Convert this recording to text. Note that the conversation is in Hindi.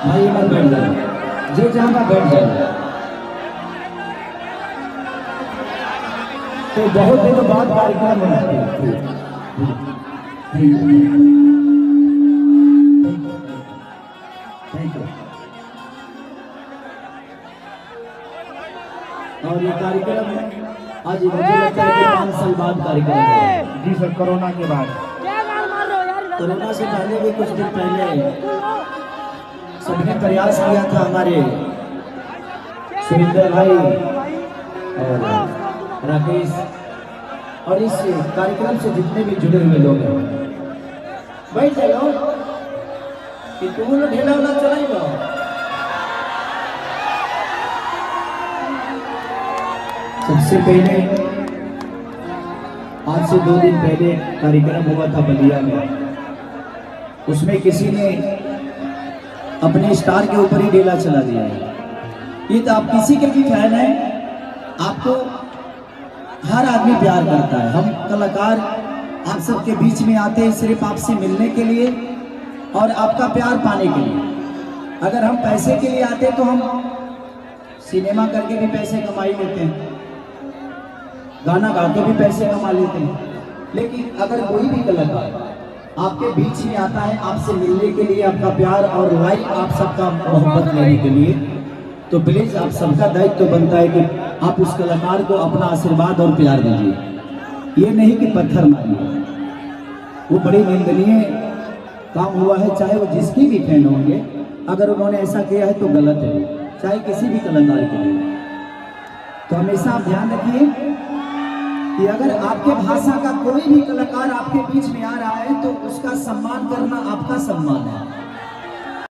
भाई मत बैठ जाओ, जो जहाँ बैठ जाओ। तो बहुत दिनों बाद कार्यक्रम बनाते हैं। और ये कार्यक्रम आज मुझे लगता है कि 5 साल बाद कार्यक्रम है। जी सर, कोरोना के बाद। कोरोना से पहले भी कुछ दिन पहले सबने प्रयास किया था, हमारे सुरेंद्र भाई और राकेश और इस कार्यक्रम से जितने भी जुड़े हुए लोग हैं, भाई चलो कि तुम लोग ढेला वाला चलाएगा। सबसे पहले आज से 2 दिन पहले कार्यक्रम हुआ था बलिया में, उसमें किसी ने अपने स्टार के ऊपर ही ढेला चला दिया है। ये तो आप किसी के भी फैन हैं, आपको हर आदमी प्यार करता है। हम कलाकार आप सबके बीच में आते हैं सिर्फ आपसे मिलने के लिए और आपका प्यार पाने के लिए। अगर हम पैसे के लिए आते तो हम सिनेमा करके भी पैसे कमा ही लेते हैं, गाना गा के भी पैसे कमा लेते हैं। लेकिन अगर कोई भी कलाकार आपके बीच में आता है आपसे मिलने के लिए, आपका प्यार और लाइक आप सबका मोहब्बत लेने के लिए, तो प्लीज आप सबका दायित्व तो बनता है कि आप उस कलाकार को अपना आशीर्वाद और प्यार दीजिए। ये नहीं कि पत्थर मारिए, वो बड़ी निंदनीय काम हुआ है। चाहे वो जिसकी भी फैन होंगे, अगर उन्होंने ऐसा किया है तो गलत है, चाहे किसी भी कलाकार के लिए। तो हमेशा आप ध्यान रखिए कि अगर आपके भाषा का कोई भी कलाकार आपके बीच में आ रहा है तो उसका सम्मान करना आपका सम्मान है।